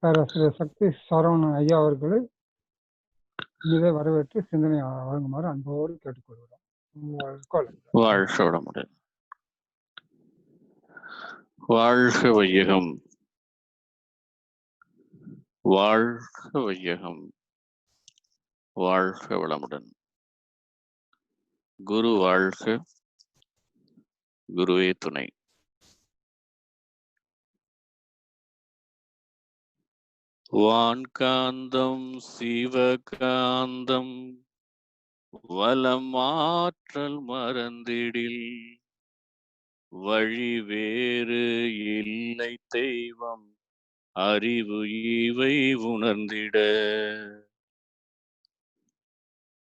பேராசிரியர் சக்தி சரவணன் ஐயா அவர்களை இனிதே வரவேற்று சிந்தனை வழங்குமாறு அன்போடு கேட்டுக்கொள்கிறோம். வாழ்க வளமுடன். வாழ்க வையகம், வாழ்க வையகம், வாழ்க வளமுடன். குரு வாழ்க, குருவே துணை. வான்காந்தம் சிவகாந்தம் வலம் ஆற்றல் மறந்திடில் வழி வேறு இல்லை தெய்வம் அறிவு இவை உணர்ந்திட.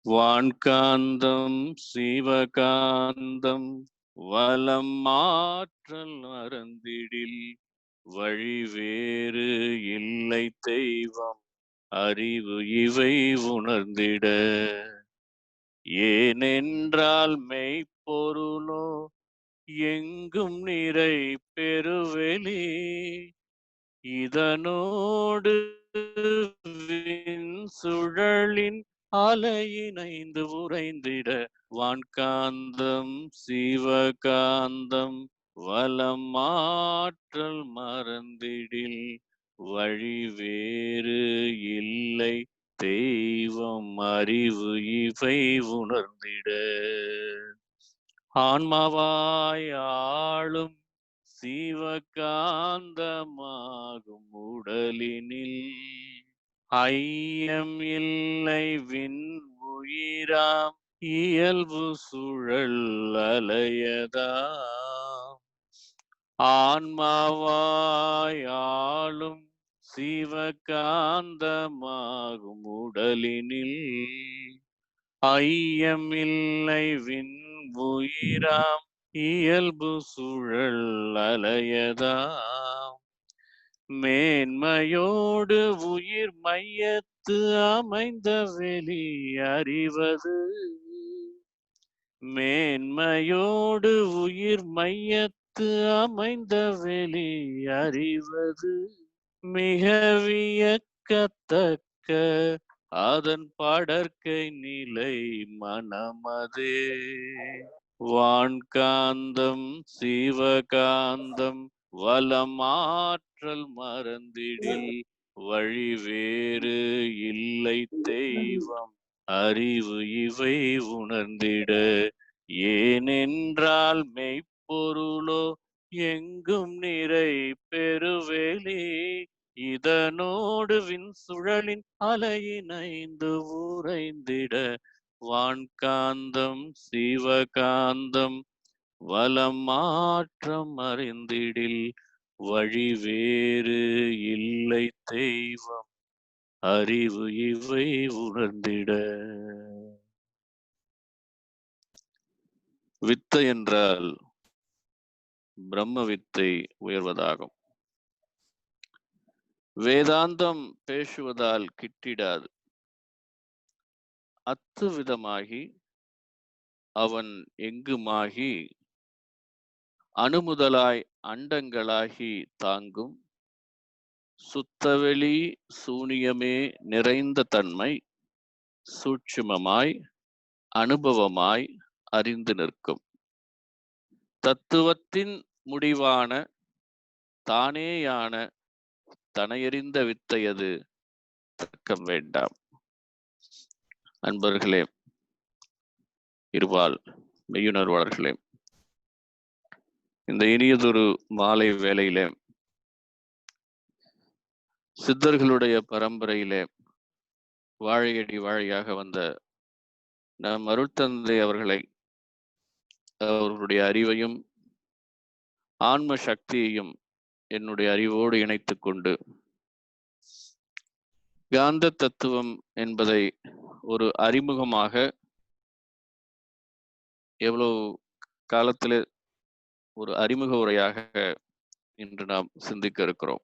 வான்காந்தம் சிவகாந்தம் வலம் ஆற்றல் மறந்திடில் வழி வேறு இல்லை தெய்வம் அறிவு இவை உணர்ந்திட. ஏனென்றால் மெய்ப்பொருளோ எங்கும் நிறை பெருவெளி இதனோடு சுழலின் அலையினைந்து உறைந்திட. வான்காந்தம் சிவகாந்தம் வலம் ஆற்றல் மறந்திடில் வழி வேறு இல்லை தெய்வம் அறிவு இவை உணர்ந்திட. ஆன்மாவாய் ஆளும் சிவகாந்தமாகும் உடலினில் ஐயம் இல்லை விண் உயிராம் இயல்பு சுழல் அலையதாம். ஆன்மாவாய் ஆளும் சிவகாந்தமாகும் உடலினில் ஐயம் இல்லை விண் உயிராம் இயல்பு சுழல் அலையதாம். மேன்மையோடு உயிர் மையத்து அமைந்த வெளி அறிவது. மேன்மையோடு உயிர் மையத்து அமைந்த வெளி அறிவது மிக வியக்கத்தக்க அதன் படற்கை நிலை மனமதே. வான்காந்தம் சிவகாந்தம் வலம் ஆற்றல் மறந்திடில் வழி வேறு இல்லை தெய்வம் அறிவு இவை உணர்ந்திட. ஏனென்றால் மெய்ப்பொருளோ எங்கும் நிறை பெருவெளி இதனோடு விண் சுழலின் அலையினைந்து உறைந்திட. வான்காந்தம் சிவகாந்தம் வலம் மாற்றம் அறிந்திடில் வழி வேறு இல்லை தெய்வம் அறிவு இவை உணர்ந்திட. வித்தை என்றால் பிரம்ம வித்தை உயர்வதாகும். வேதாந்தம் பேசுவதால் கிட்டிடாது. அத்துவிதமாகி அவன் எங்குமாகி அணுமுதலாய் அண்டங்களாகி தாங்கும் சுத்தவெளி சூனியமே நிறைந்த தன்மை சூட்சுமமாய் அனுபவமாய் அறிந்து நிற்கும். தத்துவத்தின் முடிவான தானேயான தனையறிந்த வித்தையது தர்க்கம் வேண்டாம். அன்பர்களே, இருபால் மெய்யுணர்வாளர்களே, இந்த இனியதொரு மாலை வேளையிலே சித்தர்களுடைய பரம்பரையிலே வாழையடி வாழையாக வந்த நம் அருட்தந்தை அவர்களை, அவர்களுடைய அறிவையும் ஆன்ம சக்தியையும் என்னுடைய அறிவோடு இணைத்துக் கொண்டு காந்த தத்துவம் என்பதை ஒரு அறிமுகமாக எவ்வளவு காலத்திலே ஒரு அறிமுக உரையாக இன்று நாம் சிந்திக்க இருக்கிறோம்.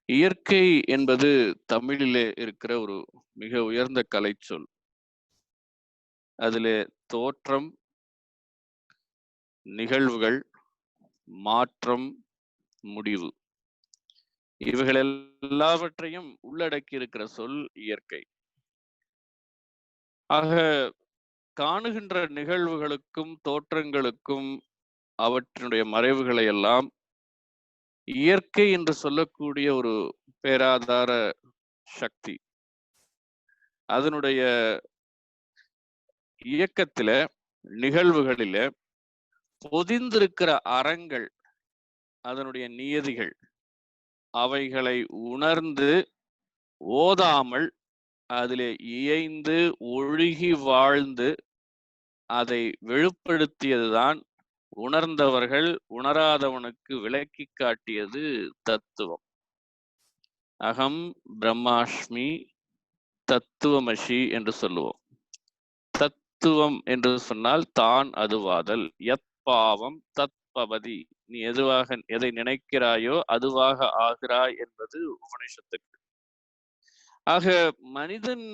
இயற்கை என்பது தமிழிலே இருக்கிற ஒரு மிக உயர்ந்த கலைச்சொல். அதிலே தோற்றம், நிகழ்வுகள், மாற்றம், முடிவு இவைகள் எல்லாவற்றையும் உள்ளடக்கி இருக்கிற சொல் இயற்கை. ஆக காணுகின்ற நிகழ்வுகளுக்கும் தோற்றங்களுக்கும் அவற்றினுடைய மறைவுகளை எல்லாம் இயற்கை என்று சொல்லக்கூடிய ஒரு பேராதார சக்தி அதனுடைய இயக்கத்தில நிகழ்வுகளில பொதிந்திருக்கிற அறங்கள், அதனுடைய நியதிகள், அவைகளை உணர்ந்து ஓதாமல் அதிலே இயைந்து ஒழுகி வாழ்ந்து அதை வெளிப்படுத்தியதுதான் உணர்ந்தவர்கள் உணராதவனுக்கு விளக்கி காட்டியது தத்துவம். அகம் பிரம்மாஸ்மி தத்துவமசி என்று சொல்லுவோம். தத்துவம் என்று சொன்னால் தான் அதுவாதல். யத்பாவம் தத்பவதி. நீ எதை நினைக்கிறாயோ அதுவாக ஆகிறாய் என்பது உபனிஷத்துக்கு. ஆக மனிதன்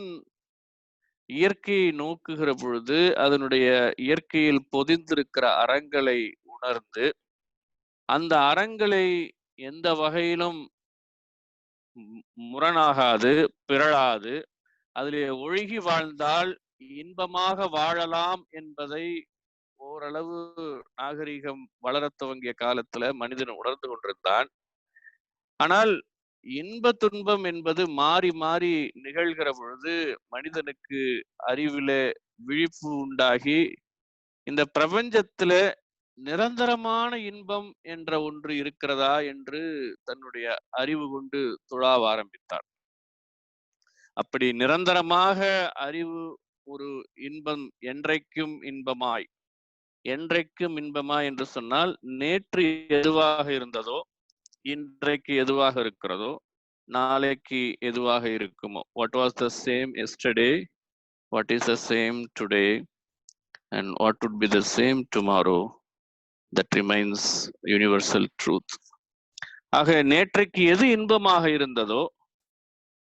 இயற்கையை நோக்குகிற பொழுது அதனுடைய இயற்கையில் பொதிந்திருக்கிற அறங்களை உணர்ந்து அந்த அறங்களை எந்த வகையிலும் முரணாகாது, பிறழாது, அதிலே ஒழுகி வாழ்ந்தால் இன்பமாக வாழலாம் என்பதை ஓரளவு நாகரிகம் வளரத் துவங்கிய காலத்துல மனிதன் உணர்ந்து கொண்டிருந்தான். ஆனால் இன்ப துன்பம் என்பது மாறி மாறி நிகழ்கிற பொழுது மனிதனுக்கு அறிவிலே விழிப்பு உண்டாகி இந்த பிரபஞ்சத்துல நிரந்தரமான இன்பம் என்ற ஒன்று இருக்கிறதா என்று தன்னுடைய அறிவு கொண்டு துழாவ ஆரம்பித்தார். அப்படி நிரந்தரமாக அறிவு ஒரு இன்பம் என்றைக்கும் இன்பமாய் என்று சொன்னால் நேற்று எதுவாக இருந்ததோ இன்றைக்கு எதுவாக இருக்கிறதோ நாளைக்கு எதுவாக இருக்குமோ, what was the same yesterday, what is the same today and what would be the same tomorrow, that remains universal truth. ஆக நேற்றைக்கு எது இன்பமாக இருந்ததோ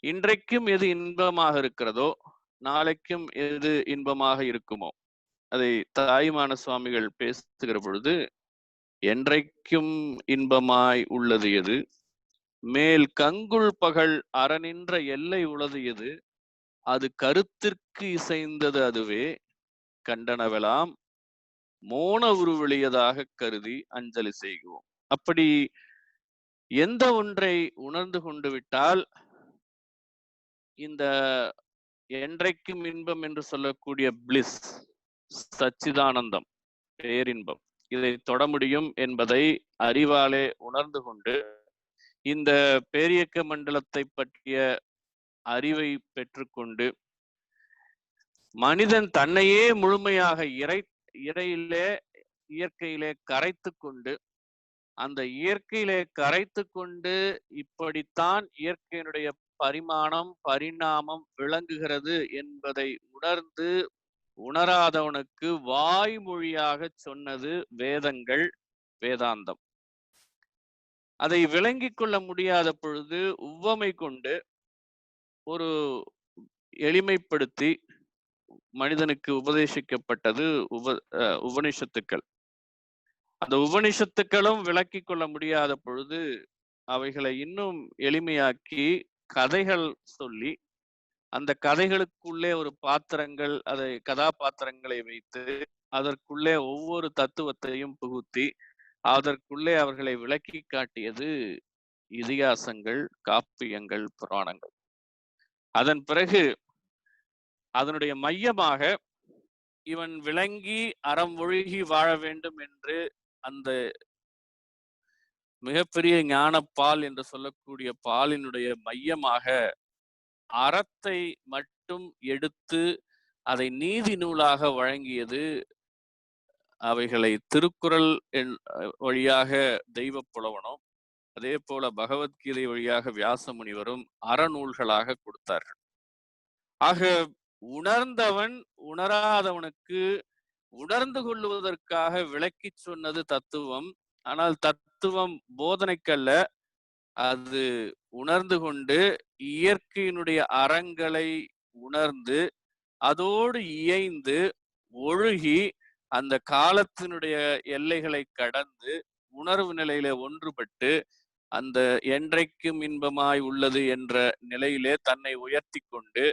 இன்றைக்கும் எது இன்பமாக இருக்கிறதோ நாளைக்கும் எது இன்பமாக இருக்குமோ, அதை தாய்மான சுவாமிகள் பேசுகிற பொழுது என்றைக்கும் இன்பமாய் உள்ளது எது, மேல் கங்குள் பகல் அறநின்ற எல்லை உளது எது, அது கருத்திற்கு இசைந்தது அதுவே, கண்டனவெல்லாம் மோன உருவெளியதாக கருதி அஞ்சலி செய்வோம். அப்படி எந்த ஒன்றை உணர்ந்து கொண்டு விட்டால் இந்த என்றைக்கும் இன்பம் என்று சொல்லக்கூடிய பிளிஸ், சச்சிதானந்தம், பேரின்பம், இதை தொட முடியும் என்பதை அறிவாலே உணர்ந்து கொண்டு இந்த பேரியக்க மண்டலத்தை பற்றிய அறிவை பெற்றுக்கொண்டு மனிதன் தன்னையே முழுமையாக இயற்கையிலே கரைத்து கொண்டு அந்த இயற்கையிலே கரைத்து கொண்டு இப்படித்தான் இயற்கையினுடைய பரிணாமம் விளங்குகிறது என்பதை உணர்ந்து உணராதவனுக்கு வாய்மொழியாக சொன்னது வேதங்கள், வேதாந்தம். அதை விளங்கிக் கொள்ள முடியாத பொழுது உவமை கொண்டு ஒரு எளிமைப்படுத்தி மனிதனுக்கு உபதேசிக்கப்பட்டது உபனிஷத்துக்கள். அந்த உபனிஷத்துக்களும் விளக்கி கொள்ள முடியாத பொழுது அவைகளை இன்னும் எளிமையாக்கி கதைகள் சொல்லி அந்த கதைகளுக்குள்ளே ஒரு பாத்திரங்கள், அதை கதாபாத்திரங்களை வைத்து அதற்குள்ளே ஒவ்வொரு தத்துவத்தையும் புகுத்தி அதற்குள்ளே அவர்களை விளக்கி காட்டியது இதிகாசங்கள், காப்பியங்கள், புராணங்கள். அதன் பிறகு அதனுடைய மையமாக இவன் விளங்கி அறம் ஒழுகி வாழ வேண்டும் என்று அந்த மிகப்பெரிய ஞானப்பால் என்று சொல்லக்கூடிய பாலினுடைய மையமாக அறத்தை மட்டும் எடுத்து அதை நீதி நூலாக வழங்கியது. அவைகளை திருக்குறள் வழியாக தெய்வ புலவனும் அதே போல பகவத்கீதை வழியாக வியாச முனிவரும் அறநூல்களாக கொடுத்தார்கள். ஆக உணர்ந்தவன் உணராதவனுக்கு உணர்ந்து கொள்ளுவதற்காக விளக்கி சொன்னது தத்துவம். ஆனால் தத்துவம் போதனைக்கல்ல, அது உணர்ந்து கொண்டு இயற்கையினுடைய அறங்களை உணர்ந்து அதோடு இயைந்து ஒழுகி அந்த காலத்தினுடைய எல்லைகளை கடந்து உணர்வு நிலையில ஒன்றுபட்டு அந்த என்றைக்கும் இன்பமாய் உள்ளது என்ற நிலையிலே தன்னை உயர்த்தி கொண்டு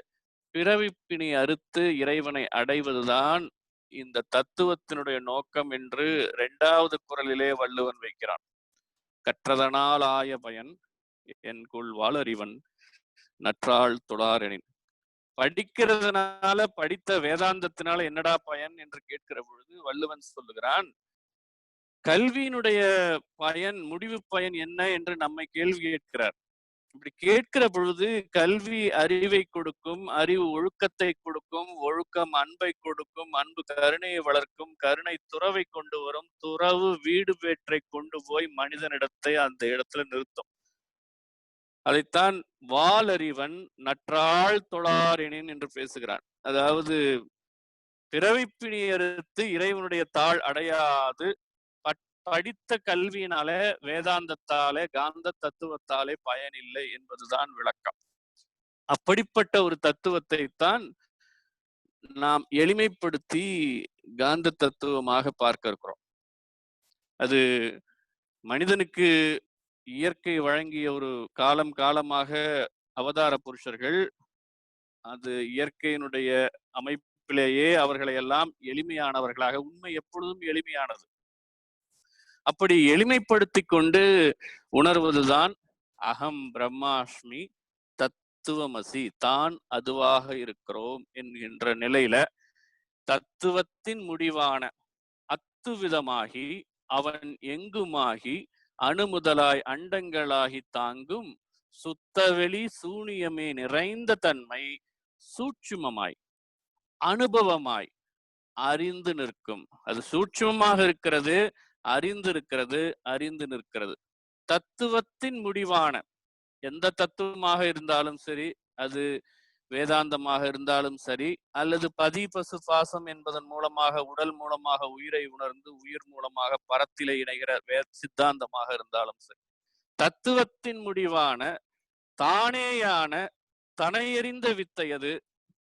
பிறவிப்பிணி அறுத்து இறைவனை அடைவதுதான் இந்த தத்துவத்தினுடைய நோக்கம் என்று 2வது குறளிலே வள்ளுவன் வைக்கிறான். கற்றதனால் ஆய பயன் என்கொள் வாளறிவன் நற்றாள் தொழாரெனின். படிக்கிறதுனால, படித்த வேதாந்தத்தினால என்னடா பயன் என்று கேட்கிற பொழுது வள்ளுவன் சொல்லுகிறான், கல்வியினுடைய பயன், முடிவு பயன் என்ன என்று நம்மை கேள்வி கேட்கிறார். இப்படி கேட்கிற பொழுது கல்வி அறிவை கொடுக்கும், அறிவு ஒழுக்கத்தை கொடுக்கும், ஒழுக்கம் அன்பை கொடுக்கும், அன்பு கருணையை வளர்க்கும், கருணை துறவை கொண்டு வரும், துறவு வீடு பேற்றை கொண்டு போய் மனிதனிடத்தை அந்த இடத்துல நிறுத்தும். அதைத்தான் வாளறிவன் நற்றாள் தொழாரெனின் என்று பேசுகிறான். அதாவது பிறவிப்பிணி அறுத்து இறைவனுடைய தாள் அடையாது படித்த கல்வியினால, வேதாந்தத்தாலே, காந்த தத்துவத்தாலே பயனில்லை என்பதுதான் விளக்கம். அப்படிப்பட்ட ஒரு தத்துவத்தை தான் நாம் எளிமைப்படுத்தி காந்த தத்துவமாக பார்க்க இருக்கிறோம். அது மனிதனுக்கு இயற்கை வழங்கிய ஒரு காலமாக அவதார புருஷர்கள், அது இயற்கையினுடைய அமைப்பிலேயே அவர்களை எல்லாம் எளிமையானவர்களாக, உண்மை எப்பொழுதும் எளிமையானது, அப்படி எளிமைப்படுத்தி கொண்டு உணர்வதுதான் அகம் பிரம்மாஸ்மி தத்துவமசி, தான் அதுவாக இருக்கிறோம் என்கின்ற நிலையில தத்துவத்தின் முடிவான அத்துவிதமாகி அவன் எங்குமாகி அணுமுதலாய் அண்டங்களாகி தாங்கும் சுத்தவெளி சூனியமே நிறைந்த தன்மை சூட்சுமமாய் அனுபவமாய் அறிந்து நிற்கும். அது சூட்சுமமாக இருக்கிறது, அறிந்து நிற்கிறது. தத்துவத்தின் முடிவான எந்த தத்துவமாக இருந்தாலும் சரி, அது வேதாந்தமாக இருந்தாலும் சரி, அல்லது பதி பசு பாசம் என்பதன் மூலமாக உடல் மூலமாக உயிரை உணர்ந்து உயிர் மூலமாக பரத்திலே இணைகிற சித்தாந்தமாக இருந்தாலும் சரி, தத்துவத்தின் முடிவான தானேயான தனையறிந்த வித்தையது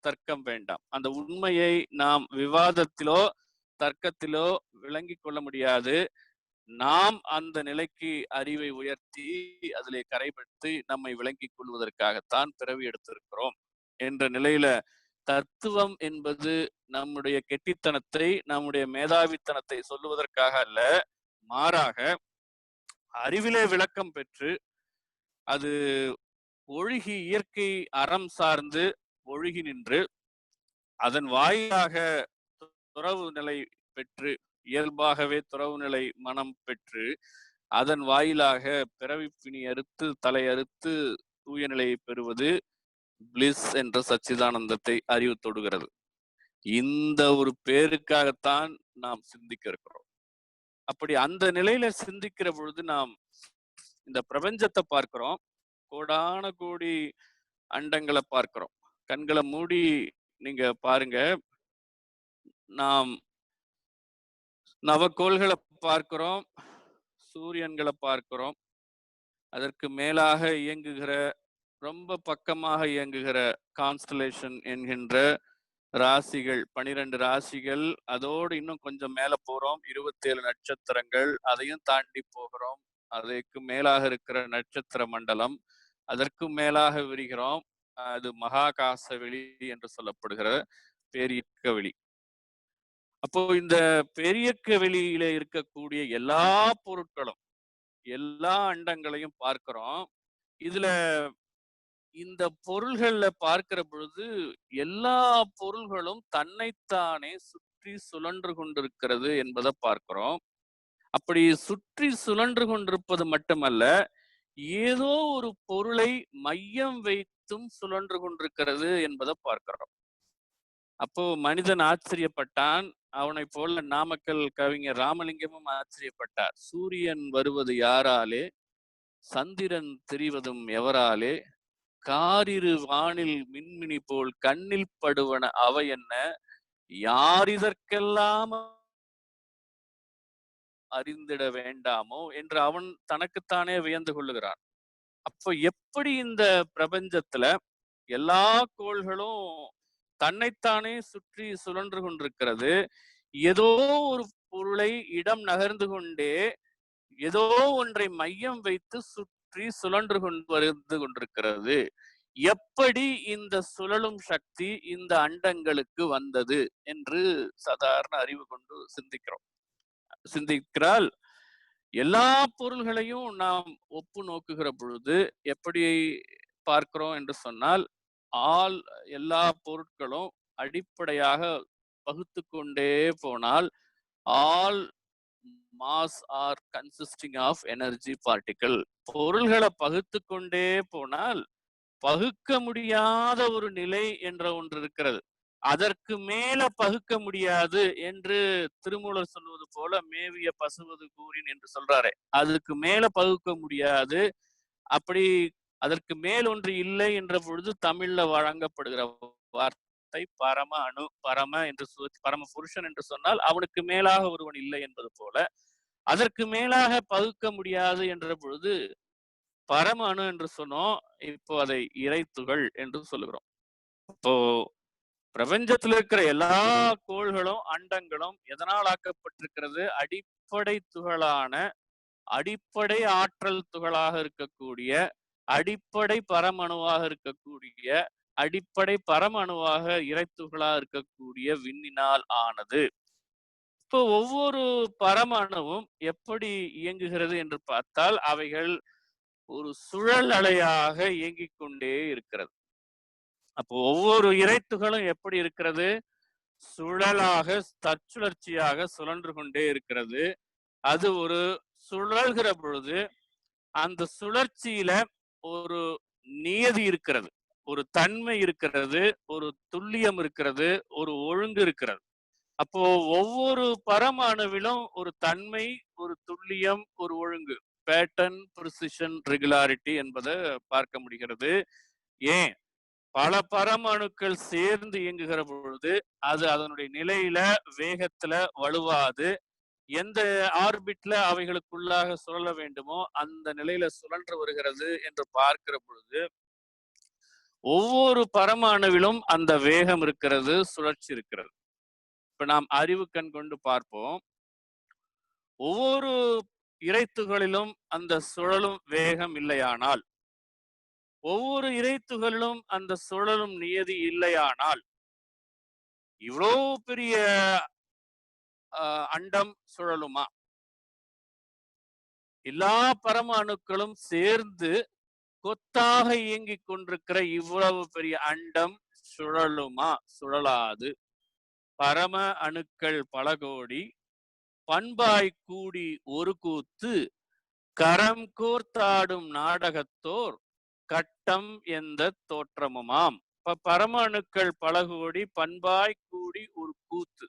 தர்க்கம் வேண்டாம். அந்த உண்மையை நாம் விவாதத்திலோ தர்க்கத்திலோ விளங்கி கொள்ள முடியாது. நாம் அந்த நிலைக்கு அறிவை உயர்த்தி அதிலே கரைபடுத்தி நம்மை விளங்கிக் கொள்வதற்காகத்தான் பிறவி எடுத்திருக்கிறோம் என்ற நிலையில தத்துவம் என்பது நம்முடைய கெட்டித்தனத்தை, நம்முடைய மேதாவித்தனத்தை சொல்லுவதற்காக அல்ல, மாறாக அறிவிலே விளக்கம் பெற்று அது ஒழுகி இயற்கை அறம் சார்ந்து ஒழுகி நின்று அதன் வாயிலாக துறவு நிலை பெற்று, இயல்பாகவே துறவு நிலை மனம் பெற்று அதன் வாயிலாக பிறவிப்பிணி அறுத்து தலை அறுத்து தூய நிலையை பெறுவது பிளிஸ் என்ற சச்சிதானந்தத்தை அறிவு தொடுகிறது. இந்த ஒரு பேருக்காகத்தான் நாம் சிந்திக்க இருக்கிறோம். அப்படி அந்த நிலையில சிந்திக்கிற பொழுது நாம் இந்த பிரபஞ்சத்தை பார்க்கிறோம், கோடான கோடி அண்டங்களை பார்க்கிறோம். கண்களை மூடி நீங்க பாருங்க, நாம் நவக்கோள்களை பார்க்கிறோம், சூரியன்களை பார்க்கிறோம், அதற்கு மேலாக இயங்குகிற, ரொம்ப பக்கமாக இயங்குகிற கான்ஸ்டலேஷன் என்கின்ற ராசிகள், 12 ராசிகள், அதோடு இன்னும் கொஞ்சம் மேல போறோம், 27 நட்சத்திரங்கள், அதையும் தாண்டி போகிறோம், அதற்கு மேலாக இருக்கிற நட்சத்திர மண்டலம், அதற்கு மேலாக விரிகிறோம், அது மகாகாச வெளி என்று சொல்லப்படுகிற பேரியக்க வெளி. அப்போ இந்த பெரியக்க வெளியில இருக்கக்கூடிய எல்லா பொருட்களும், எல்லா அண்டங்களையும் பார்க்கிறோம். இதுல இந்த பொருள்கள்ல பார்க்கிற பொழுது எல்லா பொருள்களும் தன்னைத்தானே சுற்றி சுழன்று கொண்டிருக்கிறது என்பதை பார்க்கிறோம். அப்படி சுற்றி சுழன்று கொண்டிருப்பது மட்டுமல்ல, ஏதோ ஒரு பொருளை மையம் வைத்தும் சுழன்று கொண்டிருக்கிறது என்பதை பார்க்கிறோம். அப்போ மனிதன் ஆச்சரியப்பட்டான். அவனை போல நாமக்கல் கவிஞர் ராமலிங்கமும் ஆச்சரியப்பட்டார். சூரியன் வருவது யாராலே, சந்திரன் தெரிவதும் எவராலே, காரிரு வானில் மின்மினி போல் கண்ணில் படுவன அவை என்ன, யார் இதற்கெல்லாம் அறிந்திட வேண்டாமோ என்று அவன் தனக்குத்தானே வியந்து கொள்ளுகிறான். அப்போ எப்படி இந்த பிரபஞ்சத்துல எல்லா கோள்களும் தன்னைத்தானே சுற்றி சுழன்று கொண்டிருக்கிறது, ஏதோ ஒரு பொருளை இடம் நகர்ந்து கொண்டே ஏதோ ஒன்றை மையம் வைத்து சுற்றி சுழன்று வந்து கொண்டிருக்கிறது. எப்படி இந்த சுழலும் சக்தி இந்த அண்டங்களுக்கு வந்தது என்று சாதாரண அறிவு கொண்டு சிந்திக்கிறால் எல்லா பொருள்களையும் நாம் ஒப்பு நோக்குகிற பொழுது எப்படி பார்க்கிறோம் என்று சொன்னால், எல்லா பொருட்களும் அடிப்படையாக பகுத்து கொண்டே போனால் all mass are consisting of energy particle. பொருள்களை பகுத்து கொண்டே போனால் பகுக்க முடியாத ஒரு நிலை என்ற ஒன்று இருக்கிறது. அதற்கு மேல பகுக்க முடியாது என்று திருமூலர் சொல்வது போல மேவிய பசுவது கூறின் என்று சொல்றாரு. அதுக்கு மேல பகுக்க முடியாது. அப்படி அதற்கு மேல் ஒன்று இல்லை என்ற பொழுது தமிழ்ல வழங்கப்படுகிற வார்த்தை பரம அணு. பரம என்று பரம புருஷன் என்று சொன்னால் அவனுக்கு மேலாக ஒருவன் இல்லை என்பது போல, அதற்கு மேலாக பகுக்க முடியாது என்ற பொழுது பரம அணு என்று சொன்னோம். இப்போ அதை இறைத்துகள் என்று சொல்லுகிறோம். இப்போ பிரபஞ்சத்தில் இருக்கிற எல்லா கோள்களும் அண்டங்களும் எதனால் ஆக்கப்பட்டிருக்கிறது? அடிப்படை துகளான அடிப்படை ஆற்றல் துகளாக இருக்கக்கூடிய அடிப்படை பரமணுவாக இருக்கக்கூடிய அடிப்படை பரமணுவாக இறைத்துகளாக இருக்கக்கூடிய விண்ணினால் ஆனது. இப்போ ஒவ்வொரு பரமணுவும் எப்படி இயங்குகிறது என்று பார்த்தால் அவைகள் ஒரு சுழல் அலையாக இயங்கிக் கொண்டே இருக்கிறது. அப்போ ஒவ்வொரு இறைத்துகளும் எப்படி இருக்கிறது? சுழலாக தற்சுழற்சியாக சுழன்று கொண்டே இருக்கிறது. அது ஒரு சுழல்கிற பொழுது அந்த சுழற்சியில ஒரு நியதி இருக்கிறது, ஒரு தன்மை இருக்கிறது, ஒரு துல்லியம் இருக்கிறது, ஒரு ஒழுங்கு இருக்கிறது. அப்போ ஒவ்வொரு பரமாணுவிலும் ஒரு தன்மை, ஒரு துல்லியம், ஒரு ஒழுங்கு, பேட்டர்ன், ப்ரிசிஷன், ரெகுலாரிட்டி என்பதை பார்க்க முடிகிறது. ஏன் பல பரமாணுக்கள் சேர்ந்து இயங்குகிற பொழுது அது அதனுடைய நிலையில வேகத்துல வலுவாது எந்த ஆர்பிட்ல அவைகளுக்குள்ளாக சுழல வேண்டுமோ அந்த நிலையில சுழன்று வருகிறது என்று பார்க்கிற பொழுது ஒவ்வொரு பரமாணுவிலும் அந்த வேகம் இருக்கிறது, சுழற்சி இருக்கிறது. இப்ப நாம் அறிவு கண் கொண்டு பார்ப்போம். ஒவ்வொரு இறைத்துகளிலும் அந்த சுழலும் வேகம் இல்லையானால், ஒவ்வொரு இறைத்துகளிலும் அந்த சுழலும் நியதி இல்லையானால், இவ்வளவு பெரிய அண்டம் சுழலுமா? எல்லா பரமாணுக்களும் சேர்ந்து கொத்தாக இயங்கிக் கொண்டிருக்கிற இவ்வளவு பெரிய அண்டம் சுழலுமா? சுழலாது. பரம அணுக்கள் பல கோடி பண்பாய் கூடி ஒரு கூத்து கரம் கோர்த்தாடும் நாடகத்தோர் கட்டம் எந்த தோற்றமுமாம். இப்ப பரமாணுக்கள் பல கோடி பண்பாய் கூடி ஒரு கூத்து,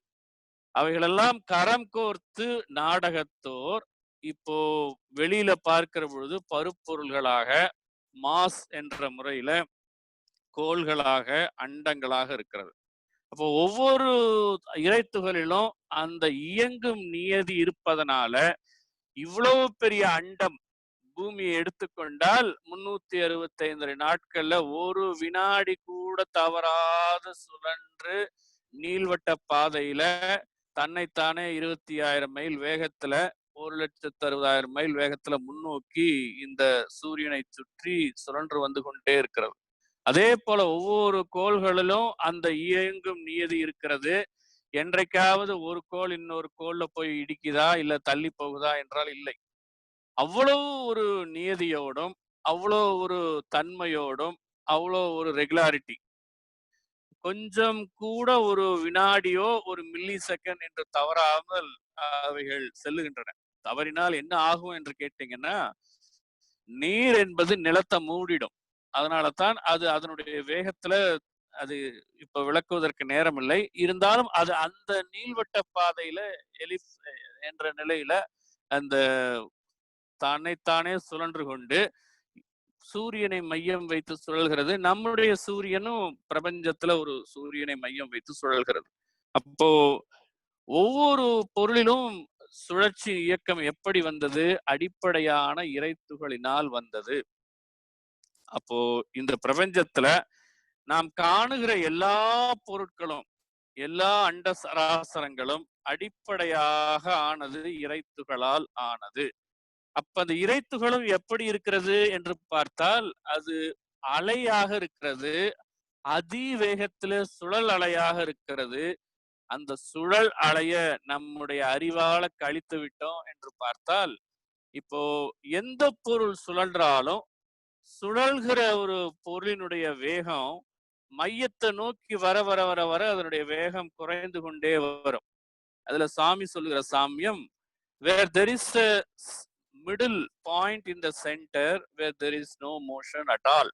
அவைகளெல்லாம் கரம் கோர்த்து நாடகத்தோர் இப்போ வெளியில பார்க்கிற பொழுது பருப்பொருள்களாக மாஸ் என்ற முறையில கோள்களாக அண்டங்களாக இருக்கிறது. அப்போ ஒவ்வொரு இறைத்துகளிலும் அந்த இயங்கும் நியதி இருப்பதனால இவ்வளவு பெரிய அண்டம் பூமியை எடுத்துக்கொண்டால் 365 நாட்கள்ல ஒரு வினாடி கூட தவறாத சுழன்று நீள்வட்ட பாதையில தன்னைத்தானே 26,000 மைல் வேகத்துல 1,60,000 மைல் வேகத்துல முன்னோக்கி இந்த சூரியனை சுற்றி சுழன்று வந்து கொண்டே இருக்கிறது. அதே போல ஒவ்வொரு கோள்களிலும் அந்த இயங்கும் நியதி இருக்கிறது. என்றைக்காவது ஒரு கோள் இன்னொரு கோள்ல போய் இடிக்குதா இல்ல தள்ளி போகுதா என்றால் இல்லை. அவ்வளவு ஒரு நியதியோடும் அவ்வளோ ஒரு தன்மையோடும் அவ்வளோ ஒரு ரெகுலாரிட்டி, கொஞ்சம் கூட ஒரு வினாடியோ ஒரு மில்லி செகண்ட் என்று தவறாமல் அவைகள் செல்லுகின்றன. தவறினால் என்ன ஆகும் என்று கேட்டீங்கன்னா, நீர் என்பது நிலத்தை மூடிடும். அதனாலதான் அது அதனுடைய வேகத்துல அது இப்ப விளக்குவதற்கு நேரம் இல்லை. இருந்தாலும் அது அந்த நீள்வட்ட பாதையில எலிப்ஸ் என்ற நிலையில அந்த தன்னைத்தானே சுழன்று கொண்டு சூரியனை மையம் வைத்து சுழல்கிறது. நம்முடைய சூரியனும் பிரபஞ்சத்துல ஒரு சூரியனை மையம் வைத்து சுழல்கிறது. அப்போ ஒவ்வொரு பொருளிலும் சுழற்சி இயக்கம் எப்படி வந்தது? அடிப்படையான இறைத்துகளினால் வந்தது. அப்போ இந்த பிரபஞ்சத்துல நாம் காணுகிற எல்லா பொருட்களும் எல்லா அண்ட சராசரங்களும் அடிப்படையாக ஆனது இறைத்துகளால் ஆனது. அப்ப அந்த இறைத்துகளும் எப்படி இருக்கிறது என்று பார்த்தால் அது அலையாக இருக்கிறது, அதிவேகத்தில சுழல் அலையாக இருக்கிறது. அந்த சுழல் அலைய நம்முடைய அறிவால கழித்து விட்டோம் என்று பார்த்தால், இப்போ எந்த பொருள் சுழன்றாலும் சுழல்கிற ஒரு பொருளினுடைய வேகம் மையத்தை நோக்கி வர வர வர வர அதனுடைய வேகம் குறைந்து கொண்டே வரும். அதுல சாமி சொல்லுகிற சாமியம், where there is a middle point in the center where there is no motion at all.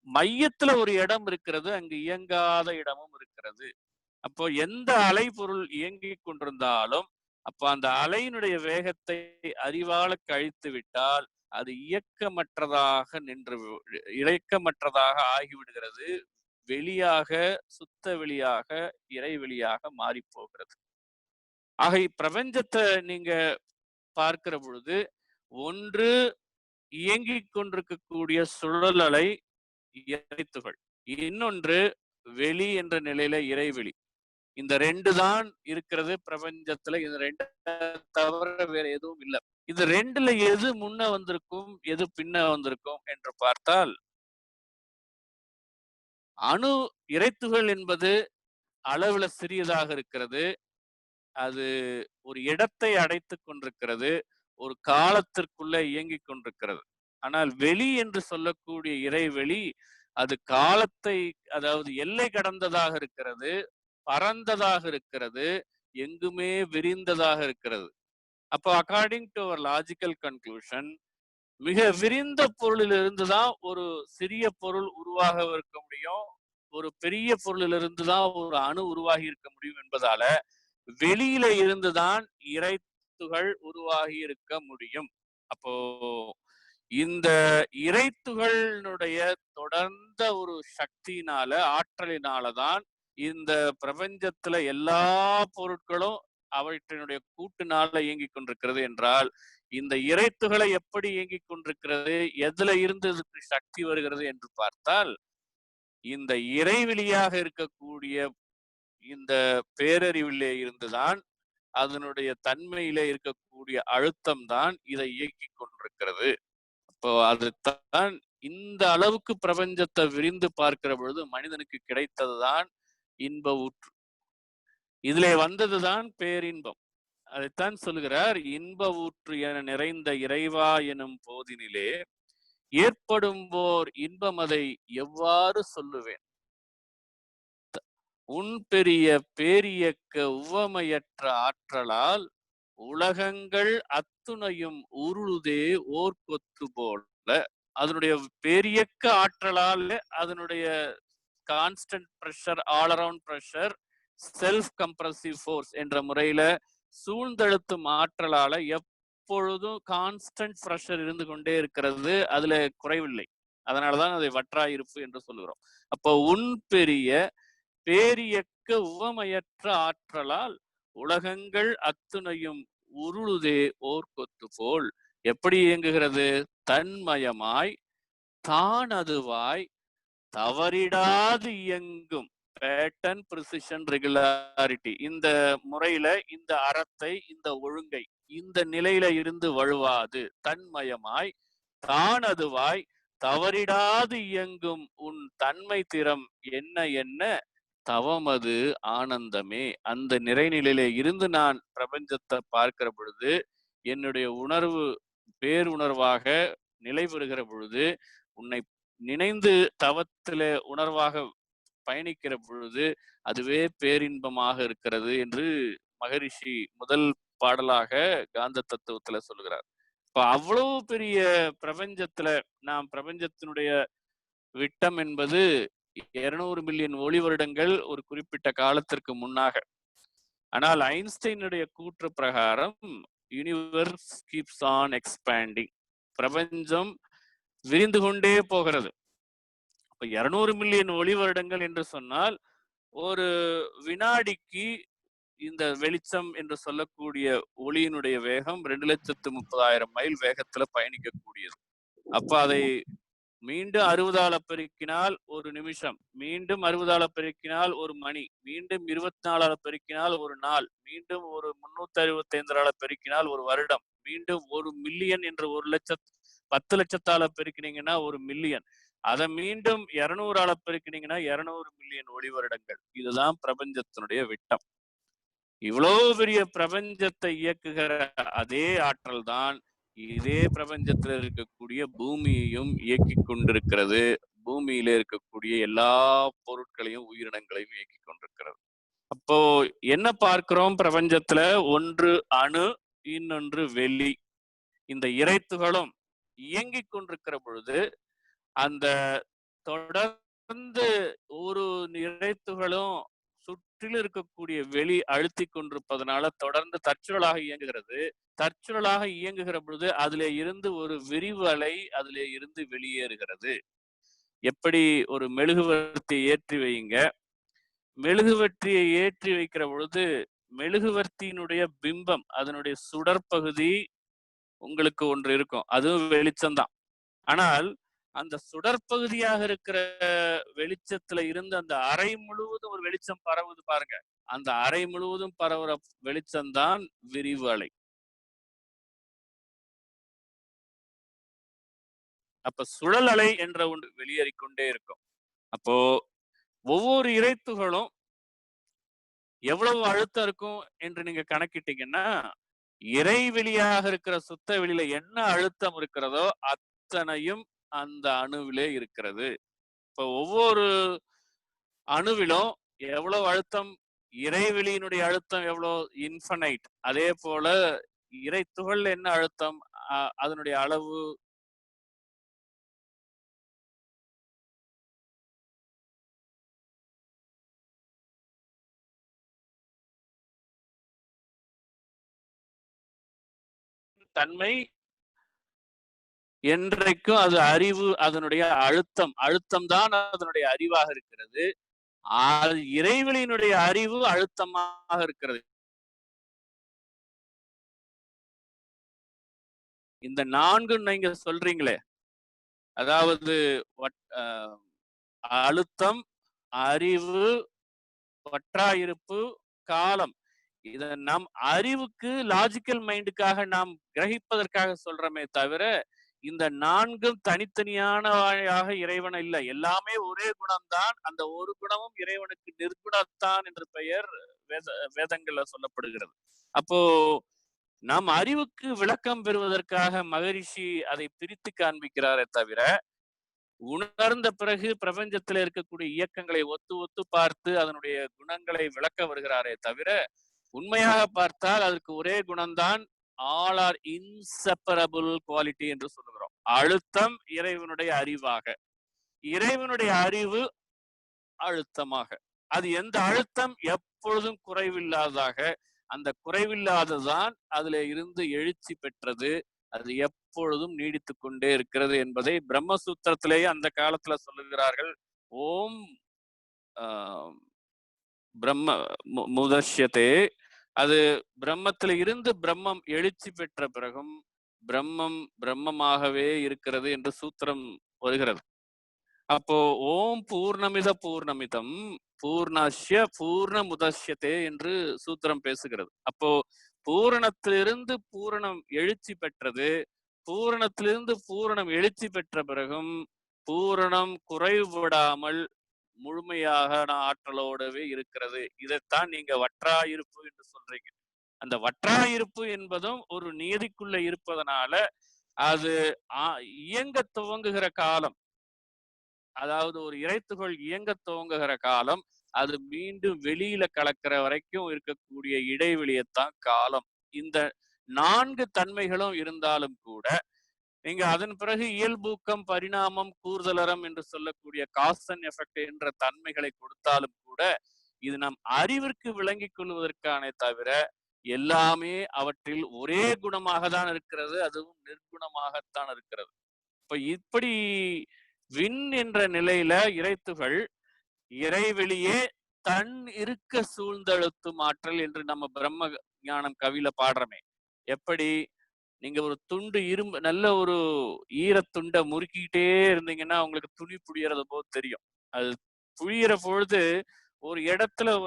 மையத்துல ஒரு இடம் இருக்கிறது, அங்கு இயங்காத இடமும் இருக்கிறது. அப்போ எந்த அலை பொருள் இயங்கிக் கொண்டிருந்தாலும் அப்ப அந்த அலையினுடைய வேகத்தை அறிவால கழித்து விட்டால் அது இயக்கமற்றதாக ஆகிவிடுகிறது. வெளியாக, சுத்த வெளியாக, இறை வெளியாக மாறி போகிறது. ஆக இப்பிரபஞ்சத்தை நீங்க பார்க்கிற பொழுது, ஒன்று இயங்கிக் கொண்டிருக்கக்கூடிய சுழல் அலை, இறைத்துகள், இன்னொன்று வெளி என்ற நிலையில இறைவெளி. இந்த 2 தான் இருக்கிறது பிரபஞ்சத்துல. இந்த 2 தவிர வேற எதுவும் இல்லை. இது 2ல எது முன்ன வந்திருக்கும், எது பின்ன வந்திருக்கும் என்று பார்த்தால், அணு இறைத்துகள் என்பது அளவுல சிறியதாக இருக்கிறது. அது ஒரு இடத்தை அடைத்துக் கொண்டிருக்கிறது, ஒரு காலத்திற்குள்ள இயங்கிக் கொண்டிருக்கிறது. ஆனால் வெளி என்று சொல்லக்கூடிய இறைவெளி அது காலத்தை, அதாவது எல்லை கடந்ததாக இருக்கிறது, பரந்ததாக இருக்கிறது, எங்குமே விரிந்ததாக இருக்கிறது. அப்போ according to our logical conclusion, மிக விரிந்த பொருளிலிருந்து தான் ஒரு சிறிய பொருள் உருவாக இருக்க முடியும், ஒரு பெரிய பொருளிலிருந்து தான் ஒரு அணு உருவாகி இருக்க முடியும் என்பதால வெளியில இருந்துதான் இறைத்துகள் உருவாகி இருக்க முடியும். அப்போ இந்த இறைத்துகளினுடைய தொடர்ந்த ஒரு சக்தியினால, ஆற்றலினாலதான் இந்த பிரபஞ்சத்துல எல்லா பொருட்களும் அவற்றினுடைய கூட்டுனால இயங்கிக் கொண்டிருக்கிறது என்றால், இந்த இறைத்துகளை எப்படி இயங்கிக் கொண்டிருக்கிறது, எதுல இருந்து இதுக்கு சக்தி வருகிறது என்று பார்த்தால், இந்த இறைவெளியாக இருக்கக்கூடிய இந்த பேரறிவிலே இருந்துதான், அதனுடைய தன்மையிலே இருக்கக்கூடிய அழுத்தம் தான் இதை இயக்கிக் கொண்டிருக்கிறது. இப்போ அதுதான் இந்த அளவுக்கு பிரபஞ்சத்தை விரிந்து பார்க்கிற பொழுது மனிதனுக்கு கிடைத்ததுதான் இன்ப ஊற்று. இதிலே வந்ததுதான் பேரின்பம். அதைத்தான் சொல்லுகிறார், இன்ப ஊற்று என நிறைந்த இறைவா எனும் போதினிலே ஏற்படும்போர் இன்பமதை எவ்வாறு சொல்லுவேன். உன் பெரிய பேரியக்க உவமையற்ற ஆற்றலால் உலகங்கள் அத்துணையும் உருளுதே ஓர் கொத்து போல. அதனுடைய பேரியக்க ஆற்றலால், அதனுடைய constant pressure, all around pressure, self compressive force என்ற முறையில சூழ்ந்தழுத்தும் ஆற்றலால எப்பொழுதும் கான்ஸ்டன்ட் பிரஷர் இருந்து கொண்டே இருக்கிறது, அதுல குறைவில்லை. அதனாலதான் அதை வற்றாயிருப்பு என்று சொல்லுகிறோம். அப்போ உன் பெரிய பேரியக்க உவமையற்ற ஆற்றலால் உலகங்கள் அத்துணையும் உருளுதே ஓர் கொத்து போல். எப்படி இயங்குகிறது? தன்மயமாய், தான் அதுவாய், தவறிடாது இயங்கும் பேட்டர்ன், பிரிசிஷன், ரெகுலாரிட்டி. இந்த முறையில இந்த அறத்தை, இந்த ஒழுங்கை, இந்த நிலையில இருந்து வழுவாது, தன்மயமாய், தான் அதுவாய், தவறிடாது இயங்கும் உன் தன்மை திறம் என்ன என்ன தவமது ஆனந்தமே. அந்த நிறைநிலையில இருந்து நான் பிரபஞ்சத்தை பார்க்கிற பொழுது, என்னுடைய உணர்வு பேருணர்வாக நிலை பெறுகிற பொழுது, உன்னை நினைந்து தவத்தில உணர்வாக பயணிக்கிற பொழுது அதுவே பேரின்பமாக இருக்கிறது என்று மகரிஷி முதல் பாடலாக காந்த தத்துவத்துல சொல்லுகிறார். இப்ப அவ்வளவு பெரிய பிரபஞ்சத்துல நாம் பிரபஞ்சத்தினுடைய விட்டம் என்பது 200 மில்லியன் ஒளி வருடங்கள் ஒரு குறிப்பிட்ட காலத்திற்கு முன்னாக. ஆனால் ஐன்ஸ்டைனுடைய கூற்று பிரகாரம் யூனிவர்ஸ் கீப்ஸ் ஆன் எக்ஸ்பேண்டிங், பிரபஞ்சம் விரிந்து கொண்டே போகிறது. இப்ப 200 மில்லியன் ஒளி வருடங்கள் என்று சொன்னால் ஒரு வினாடிக்கு இந்த வெளிச்சம் என்று சொல்லக்கூடிய ஒளியினுடைய வேகம் 2,30,30,000 மைல் வேகத்துல பயணிக்கக்கூடியது. அப்ப அதை மீண்டும் 60ஆல பெருக்கினால் ஒரு நிமிஷம், மீண்டும் 60ஆல பெருக்கினால் ஒரு மணி, மீண்டும் 24ஆல பெருக்கினால் ஒரு நாள், மீண்டும் ஒரு 365ஆல பெருக்கினால் ஒரு வருடம், மீண்டும் 1 மில்லியன் என்று 10 லட்சத்தால பெருக்கினீங்கன்னா 1 மில்லியன், அதை மீண்டும் 200ஆல பெருக்கினீங்கன்னா 200 மில்லியன் ஒளி வருடங்கள். இதுதான் பிரபஞ்சத்தினுடைய விட்டம். இவ்வளவு பெரிய பிரபஞ்சத்தை இயக்குகிற அதே ஆற்றல் தான் இதே பிரபஞ்சத்தில் இருக்கக்கூடிய பூமியையும் இயக்கி கொண்டிருக்கிறது. பூமியில இருக்கக்கூடிய எல்லா பொருட்களையும் உயிரினங்களையும் இயக்கி கொண்டிருக்கிறது. அப்போ என்ன பார்க்கிறோம் பிரபஞ்சத்துல? ஒன்று அணு, இன்னொன்று வெளி. இந்த இறைத்துகளும் இயங்கிக் கொண்டிருக்கிற பொழுது அந்த தொடர்ந்து ஒரு இறைத்துகளும் சுற்றிலும் இருக்கக்கூடிய வெளி அழுத்தி கொண்டிருப்பதனால தொடர்ந்து தற்சுழலாக இயங்குகிறது. தற்சுழலாக இயங்குகிற பொழுது அதிலே இருந்து ஒரு விரிவு அலை அதிலே இருந்து வெளியேறுகிறது. எப்படி ஒரு மெழுகுவர்த்தியை ஏற்றி வைங்க, மெழுகுவர்த்தியை ஏற்றி வைக்கிற பொழுது மெழுகுவர்த்தியினுடைய பிம்பம், அதனுடைய சுடற்பகுதி உங்களுக்கு ஒன்று இருக்கும், அதுவும் வெளிச்சம்தான். ஆனால் அந்த சுடற்பகுதியாக இருக்கிற வெளிச்சத்துல இருந்து அந்த அறை முழுவதும் ஒரு வெளிச்சம் பரவுது பாருங்க. அந்த அறை முழுவதும் பரவுற வெளிச்சம்தான் விரிவு அலை. அப்ப சுழல் அலை என்ற ஒன்று வெளியேறிக்கொண்டே இருக்கும். அப்போ ஒவ்வொரு இறைத்துகளும் எவ்வளவு அழுத்தம் இருக்கும் என்று நீங்க கணக்கிட்டீங்கன்னா, இறைவெளியாக இருக்கிற சுத்த வெளியில என்ன அழுத்தம் இருக்கிறதோ அத்தனையும் அந்த அணுவிலே இருக்கிறது. இப்ப ஒவ்வொரு அணுவிலும் எவ்வளவு அழுத்தம், இறைவெளியினுடைய அழுத்தம் எவ்வளவு, இன்ஃபனைட். அதே போல இறை துகள் என்ன அழுத்தம், அதனுடைய அளவு தன்மை என்றைக்கும் அது அறிவு, அதனுடைய அழுத்தம் தான் அதனுடைய அறிவாக இருக்கிறது. இறைவெளியினுடைய அறிவு அழுத்தமாக இருக்கிறது. இந்த 4 நீங்க சொல்றீங்களே, அதாவது அழுத்தம், அறிவு, வற்றாயிருப்பு, காலம். இத நம் அறிவுக்கு, லாஜிக்கல் மைண்டுக்காக நாம் கிரகிப்பதற்காக சொல்றமே தவிர, இந்த 4ம் தனித்தனியானவையாக இறைவன் இல்ல. எல்லாமே ஒரே குணம்தான். அந்த ஒரு குணமும் இறைவனுக்கு நிர்குணத்தான் என்று பெயர் வேதங்கள்ல சொல்லப்படுகிறது. அப்போ நம் அறிவுக்கு விளக்கம் பெறுவதற்காக மகரிஷி அதை பிரித்து காண்பிக்கிறாரே தவிர, உணர்ந்த பிறகு பிரபஞ்சத்தில் இருக்கக்கூடிய இயக்கங்களை ஒத்து ஒத்து பார்த்து அதனுடைய குணங்களை விளக்க வருகிறாரே தவிர, உண்மையாக பார்த்தால் அதற்கு ஒரே குணம்தான். ஆல் ஆர் இன்செப்பரபிள் குவாலிட்டி என்று சொல்லுகிறோம். அழுத்தம் இறைவனுடைய அறிவாக, இறைவனுடைய அறிவு அழுத்தமாக. அது எந்த அழுத்தம் எப்பொழுதும் குறைவில்லாததாக, அந்த குறைவில்லாததான் அதுல இருந்து எழுச்சி பெற்றது. அது எப்பொழுதும் நீடித்து கொண்டே இருக்கிறது என்பதை பிரம்மசூத்திரத்திலேயே அந்த காலத்துல சொல்லுகிறார்கள். ஓம் பிரம்ம முதஷ்யத்தே. அது பிரம்மத்தில இருந்து பிரம்மம் எழுச்சி பெற்ற பிறகும் பிரம்மம் பிரம்மமாகவே இருக்கிறது என்று சூத்திரம் வருகிறது. அப்போ ஓம் பூர்ணமித பூர்ணமிதம் பூர்ணஸ்ய பூர்ண முதஷ்யத்தே என்று சூத்திரம் பேசுகிறது. அப்போ பூரணத்திலிருந்து பூரணம் எழுச்சி பெற்றது. பூரணத்திலிருந்து பூரணம் எழுச்சி பெற்ற பிறகும் பூரணம் குறைவுபடாமல் முழுமையாக ஆற்றலோடவே இருக்கிறது. இதைத்தான் நீங்க வற்றாயிருப்பு என்று சொல்றீங்க. அந்த வற்றாயிருப்பு என்பதும் ஒரு நியதிக்குள்ள இருப்பதனால அது இயங்க துவங்குகிற காலம், அதாவது ஒரு இறைத்துகள் இயங்க துவங்குகிற காலம், அது மீண்டும் வெளியில கலக்கிற வரைக்கும் இருக்கக்கூடிய இடைவெளியத்தான் காலம். இந்த 4 தன்மைகளும் இருந்தாலும் கூட நீங்க அதன் பிறகு இயல்பூக்கம், பரிணாமம், கூர்தலறம் என்று சொல்லக்கூடிய காஸ் அண்ட் எஃபெக்ட் என்ற தன்மைகளை கொடுத்தாலும் கூட இது நம் அறிவிற்கு விளங்கிக் கொள்வதற்கான தவிர எல்லாமே அவற்றில் ஒரே குணமாக தான் இருக்கிறது. அதுவும் நிர்குணமாகத்தான் இருக்கிறது. இப்ப இப்படி விண் என்ற நிலையில இறைத்துகள் இறைவெளியே தன் இருக்க சூழ்ந்தழுத்தும் ஆற்றல் என்று நம்ம பிரம்ம ஞானம் கவியில பாடுறோமே, எப்படி நீங்க ஒரு துண்டு இரும்பு நல்ல ஒரு ஈரத்துண்டை முறுக்கிக்கிட்டே இருந்தீங்கன்னா உங்களுக்கு துணி புழியறது போது தெரியும். அது புழியிற பொழுது ஒரு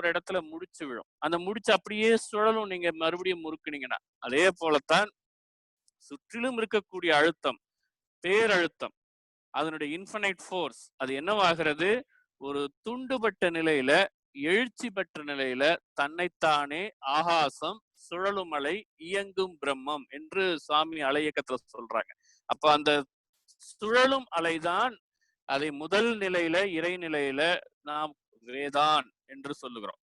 இடத்துல முடிச்சு விழும். அந்த முடிச்சு அப்படியே சுழலும் நீங்க மறுபடியும் முறுக்குனீங்கன்னா. அதே போலத்தான் சுற்றிலும் இருக்கக்கூடிய அழுத்தம், பேரழுத்தம், அதனுடைய இன்ஃபனைட் ஃபோர்ஸ் அது என்னவாகிறது? ஒரு துண்டுபட்ட நிலையில, எழுச்சி பெற்ற நிலையில தன்னைத்தானே ஆகாசம், சுழலுமலை, இயங்கும் பிரம்மம் என்று சுவாமி அலை இயக்கத்துல சொல்றாங்க. அப்ப அந்த சுழலும் அலைதான் அதை முதல் நிலையில, இறைநிலையில நாம் வேதான் என்று சொல்லுகிறோம்.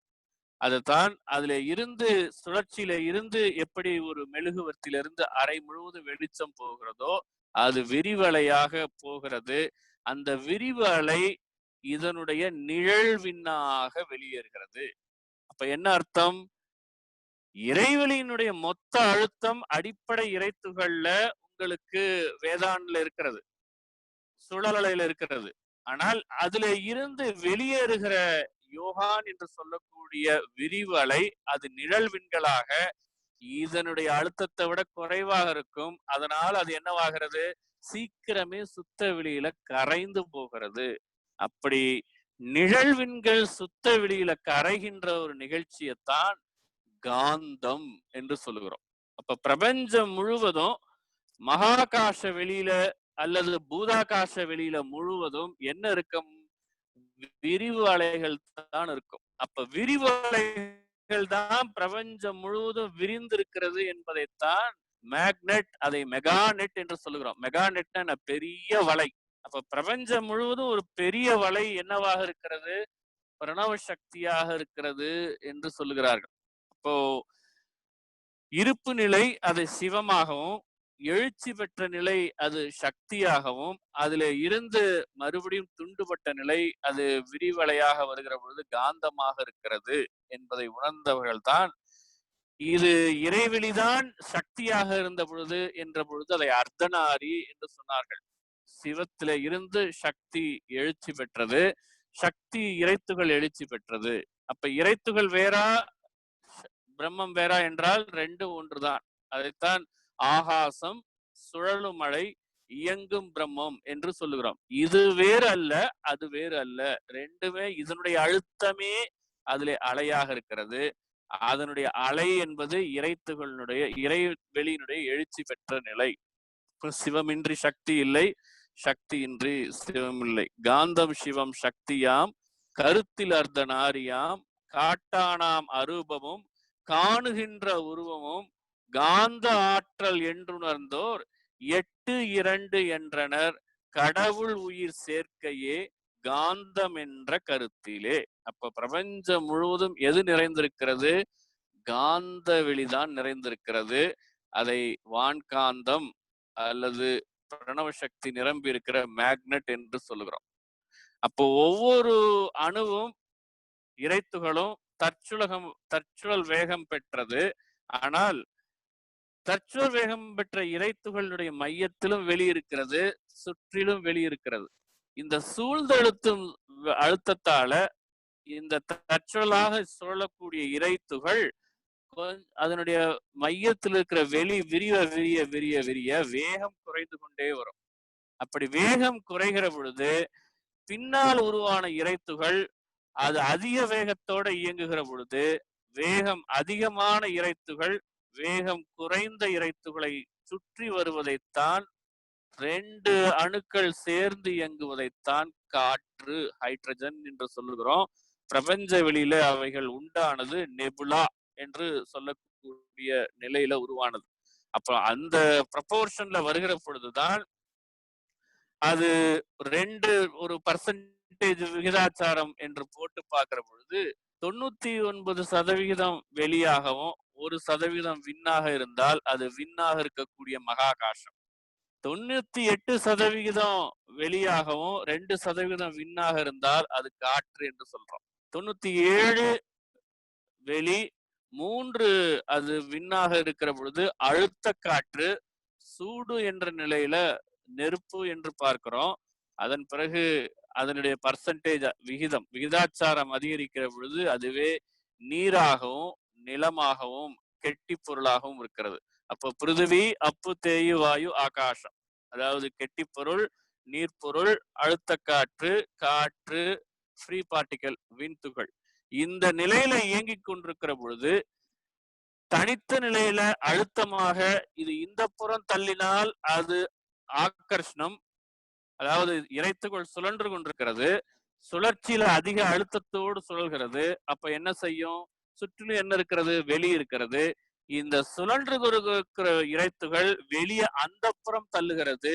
அதுதான் அதுல இருந்து சுழற்சியில இருந்து எப்படி ஒரு மெழுகுவர்த்தியிலிருந்து அறை முழுவதும் வெளிச்சம் போகிறதோ அது விரிவலையாக போகிறது. அந்த விரிவு அலை இதனுடைய நிழல்வின்னாக வெளியேறுகிறது. அப்ப என்ன அர்த்தம்? இறைவெளியினுடைய மொத்த அழுத்தம் அடிப்படை இறைத்துகள்ல உங்களுக்கு வேதான்ல இருக்கிறது, சுழலலையில இருக்கிறது. ஆனால் அதுல இருந்து வெளியேறுகிற யோகான் என்று சொல்லக்கூடிய விரிவு அலை அது நிழல் விண்களாக இதனுடைய அழுத்தத்தை விட குறைவாக இருக்கும். அதனால் அது என்னவாகிறது? சீக்கிரமே சுத்த வெளியில கரைந்து போகிறது. அப்படி நிழல்விண்கள் சுத்த வெளியில கரைகின்ற ஒரு நிகழ்ச்சியைத்தான் காந்தம் என்று சொல்லுகிறோம். அப்ப பிரபஞ்சம் முழுவதும் மகாகாச வெளியில அல்லது பூதாகாச வெளியில முழுவதும் என்ன இருக்கும்? விரிவு அலைகள் தான் இருக்கும். அப்ப விரிவு அலைகள் தான் பிரபஞ்சம் முழுவதும் விரிந்திருக்கிறது என்பதைத்தான் மேக்னெட், அதை மெகா நெட் என்று சொல்லுகிறோம். மெகா நெட்னா பெரிய வலை. அப்ப பிரபஞ்சம் முழுவதும் ஒரு பெரிய வலை என்னவாக இருக்கிறது? பிரணவ சக்தியாக இருக்கிறது என்று சொல்லுகிறார்கள். அப்போ இருப்பு நிலை அது சிவமாகவும், எழுச்சி பெற்ற நிலை அது சக்தியாகவும், அதுல இருந்து மறுபடியும் துண்டுபட்ட நிலை அது விரிவலையாக வருகிற பொழுது காந்தமாக இருக்கிறது என்பதை உணர்ந்தவர்கள் தான் இது இறைவெளிதான் சக்தியாக இருந்த பொழுது என்ற பொழுது அதை அர்த்தநாரி என்று சொன்னார்கள். சிவத்தில இருந்து சக்தி எழுச்சி பெற்றது, சக்தி இறைத்துகள் எழுச்சி பெற்றது. அப்ப இறைத்துகள் வேறா, பிரம்மம் வேறா என்றால் ரெண்டு ஒன்றுதான். அதைத்தான் ஆகாசம், சுழலுமலை, இயங்கும் பிரம்மம் என்று சொல்லுகிறோம். இது வேறு அல்ல, அது வேறு அல்ல. ரெண்டுமே இதனுடைய அழுத்தமே அதிலே அலையாக இருக்கிறது. அதனுடைய அலை என்பது இறைத்துகளுடைய இறைவெளியினுடைய எழுச்சி பெற்ற நிலை. சிவமின்றி சக்தி இல்லை, சக்தியின்றி சிவம் இல்லை. காந்தம் சிவம் சக்தியாம், கருத்தில் அர்த்த நாரியாம், காட்டானாம் அரூபமும், காணுகின்ற உருவமும், காந்த ஆற்றல் என்றுணர்ந்தோர் 8 என்றனர், கடவுள் உயிர் சேர்க்கையே காந்தம் என்ற கருத்திலே. அப்ப பிரபஞ்சம் முழுவதும் எது நிறைந்திருக்கிறது? காந்த வெளிதான் நிறைந்திருக்கிறது. அதை வான்காந்தம் அல்லது பிரணவ சக்தி நிரம்பி இருக்கிற மேக்னெட் என்று சொல்லுகிறோம். அப்போ ஒவ்வொரு அணுவும் இறைத்துகளும் தற்சுழல் வேகம் பெற்றது. ஆனால் தற்சுழல் வேகம் பெற்ற இறைத்துகளுடைய மையத்திலும் வெளியிருக்கிறது, சுற்றிலும் வெளியிருக்கிறது. இந்த சூழ்ந்தழுத்தும் அழுத்தத்தால இந்த தற்சுழலாக சுழலக்கூடிய இறைத்துகள் அதனுடைய மையத்தில் இருக்கிற வெளி விரிய விரிய விரிய விரிய வேகம் குறைந்து கொண்டே வரும். அப்படி வேகம் குறைகிற பொழுது பின்னால் உருவான இறைத்துகள் அது அதிக வேகத்தோட இயங்குகிற பொழுது வேகம் அதிகமான இறைத்துகள் வேகம் குறைந்த இறைத்துகளை சுற்றி வருவதைத்தான், 2 அணுக்கள் சேர்ந்து இயங்குவதைத்தான் காற்று, ஹைட்ரஜன் என்று சொல்லுகிறோம். பிரபஞ்ச வெளியில அவைகள் உண்டானது நெபுலா என்று சொல்லக்கூடிய நிலையில உருவானது. அப்ப அந்த ப்ரொபோர்ஷன்ல வருகிற பொழுதுதான் அது 2 ஒரு பர்சன்டேஜ் விகிதாச்சாரம் என்று போட்டு பார்க்கிற பொழுது 99% வெளியாகவும் 1% விண்ணாக இருந்தால் அது விண்ணாக இருக்கக்கூடிய மகாகாசம். 98% வெளியாகவும் 2% விண்ணாக இருந்தால் அது காற்று என்று சொல்றோம். 97 வெளி, 3 அது விண்ணாக இருக்கிற பொழுது அழுத்த காற்று, சூடு என்ற நிலையில நெருப்பு என்று பார்க்கிறோம். அதன் பிறகு அதனுடைய பர்சன்டேஜ் விகிதாச்சாரம் அதிகரிக்கிற பொழுது அதுவே நீராகவும் நிலமாகவும் கெட்டி பொருளாகவும் இருக்கிறது. அப்போ பிருதிவி, அப்பு, தேயு, வாயு, ஆகாசம். அதாவது கெட்டிப்பொருள், நீர்ப்பொருள், அழுத்த காற்று, காற்று, ஃப்ரீ பார்ட்டிகல், விண்துகள். இந்த நிலையில இயங்கிக் கொண்டிருக்கிற பொழுது தனித்த நிலையில அழுத்தமாக இது இந்த புறம் தள்ளினால் அது ஆக்கர்ஷணம், அதாவது இறைத்துகள் சுழன்று கொண்டிருக்கிறது. சுழற்சியில அதிக அழுத்தத்தோடு சுழல்கிறது. அப்ப என்ன செய்யும்? சுற்றிலும் என்ன இருக்கிறது? வெளி இருக்கிறது. இந்த சுழன்று இருக்கிற இறைத்துகள் வெளியே அந்த புறம் தள்ளுகிறது.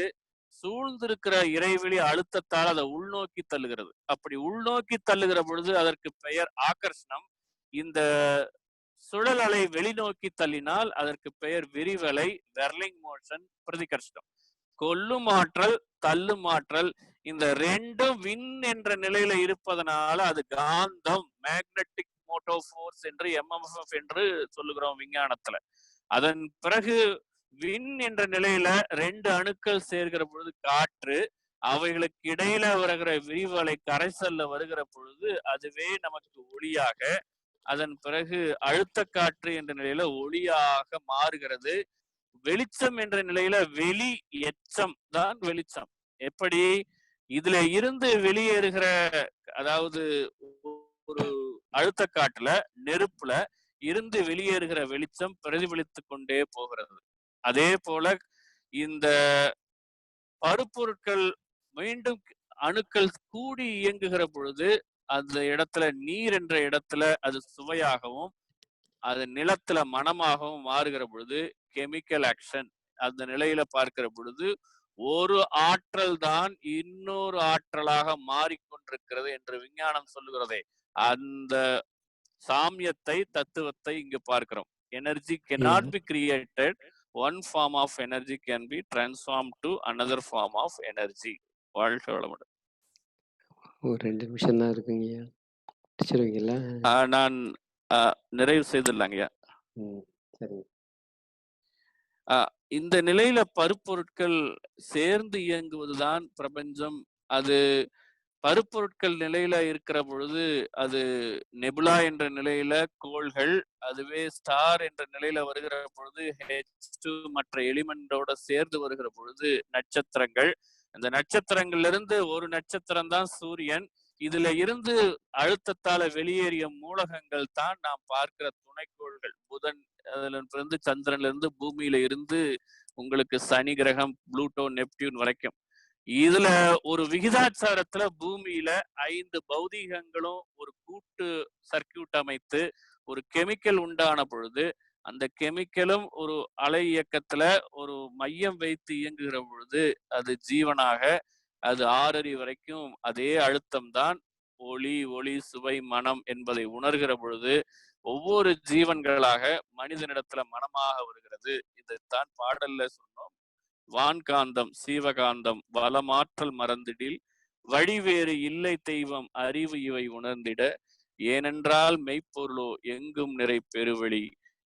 சூழ்ந்திருக்கிற இறைவெளி அழுத்தத்தால் அதை உள்நோக்கி தள்ளுகிறது. அப்படி உள்நோக்கி தள்ளுகிற பொழுது அதற்கு பெயர் ஆக்கர்ஷணம். இந்த சுழல் அலை வெளிநோக்கி தள்ளினால் அதற்கு பெயர் விரிவலை, வெர்லிங் மோஷன், பிரதிகர்ஷனம். கொல்லும் ஆற்றல், தள்ளும் ஆற்றல், இந்த ரெண்டும் வின் என்ற நிலையில இருப்பதனால அது காந்தம், மேக்னெட்டிக் மோட்டோ ஃபோர்ஸ் என்று MMF என்று சொல்லுகிறோம் விஞ்ஞானத்துல. அதன் பிறகு வின் என்ற நிலையில 2 அணுக்கள் சேர்கிற பொழுது காற்று, அவைகளுக்கு இடையில வருகிற விரிவலை கரைசல்ல வருகிற பொழுது அதுவே நமக்கு ஒளியாக, அதன் பிறகு அழுத்த காற்று என்ற நிலையில ஒளியாக மாறுகிறது. வெளிச்சம் என்ற நிலையில வெளி எச்சம் தான் வெளிச்சம். எப்படி? இதுல இருந்து வெளியேறுகிற, அதாவது ஒரு அழுத்த காற்றுல, நெருப்புல இருந்து வெளியேறுகிற வெளிச்சம் பிரதிபலித்துக் கொண்டே போகிறது. அதே போல இந்த பருப்பொருட்கள் மீண்டும் அணுக்கள் கூடி இயங்குகிற பொழுது அந்த இடத்துல நீர் என்ற இடத்துல அது சுவையாகவும் அது நிலத்துல மனமாகவும் மாறுகிற பொழுது கெமிக்கல் ஆக்ஷன். அந்த நிலையில பார்க்கிற பொழுது ஒரு ஆற்றல் தான் இன்னொரு ஆற்றலாக மாறிக்கொண்டிருக்கிறது என்று விஞ்ஞானம் சொல்லுகிறதே, அந்த சாமியத்தை, தத்துவத்தை இங்கு பார்க்கிறோம். Energy cannot be created, one form of energy can be transformed to another form of energy. வாழ்க வளமுடன். ஒரு 2 நிமிஷம் தான் இருக்குங்கய்யா, முடிச்சிருவீங்களா? நான் நிறைவு செய்திடலாங்கய்யா. சரி. இந்த நிலையில பருப்பொருட்கள் சேர்ந்து இயங்குவதுதான் பிரபஞ்சம். அது பருப்பொருட்கள் நிலையில இருக்கிற பொழுது அது நெபுலா என்ற நிலையில கோள்கள், அதுவே ஸ்டார் என்ற நிலையில வருகிற பொழுது H2 மற்ற எலிமெண்டோட சேர்ந்து வருகிற பொழுது நட்சத்திரங்கள். அந்த நட்சத்திரங்கள்ல இருந்து ஒரு நட்சத்திரம் தான் சூரியன். இதுல இருந்து அழுத்தத்தால வெளியேறிய மூலகங்கள் தான் நாம் பார்க்கிற துணைக்கோள்கள். புதன், அதுல இருந்து சந்திரன்ல இருந்து பூமியில இருந்து உங்களுக்கு சனி கிரகம், புளூட்டோ, நெப்டியூன் வரைக்கும். இதுல ஒரு விகிதாச்சாரத்துல பூமியில 5 பௌதீகங்களும் ஒரு கூட்டு சர்க்கியூட் அமைத்து ஒரு கெமிக்கல் உண்டான பொழுது அந்த கெமிக்கலும் ஒரு அலை இயக்கத்துல ஒரு மையம் வைத்து இயங்குகிற பொழுது அது ஜீவனாக, அது 6 அறிவு வரைக்கும் அதே அழுத்தம் தான். ஒளி, ஒளி, சுவை, மனம் என்பதை உணர்கிற பொழுது ஒவ்வொரு ஜீவன்களாக மனிதனிடத்துல மனமாக வருகிறது. இதைத்தான் பாடல்ல சொன்னோம். வான்காந்தம், சீவகாந்தம், வளமாற்றல் மறந்திடில், வழிவேறு இல்லை தெய்வம் அறிவு இவை உணர்ந்திட, ஏனென்றால் மெய்ப்பொருளோ எங்கும் நிறை பெருவெளி,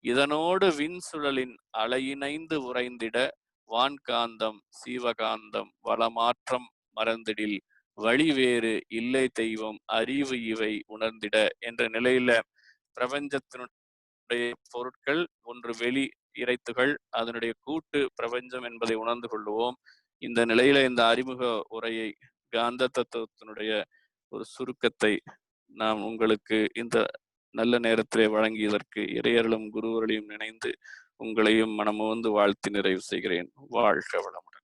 இதனோடு விண்சுழலின் அலையினைந்து உறைந்திட, வான்காந்தம், சீவகாந்தம், வளமாற்றம் மறந்திடில், வழிவேறு இல்லை தெய்வம் அறிவு இவை உணர்ந்திட என்ற நிலையில பிரபஞ்சத்தினுடைய பொருட்கள் ஒன்று வெளி இறைத்துகள், அதனுடைய கூட்டு பிரபஞ்சம் என்பதை உணர்ந்து கொள்வோம். இந்த நிலையில இந்த அறிமுக உரையை, காந்த தத்துவத்தினுடைய ஒரு சுருக்கத்தை நாம் உங்களுக்கு இந்த நல்ல நேரத்திலே வழங்கியதற்கு இறையருளும் குருவர்களையும் நினைந்து உங்களையும் மனமுவந்து வாழ்த்தி நிறைவு செய்கிறேன். வாழ்க வளமுடன்.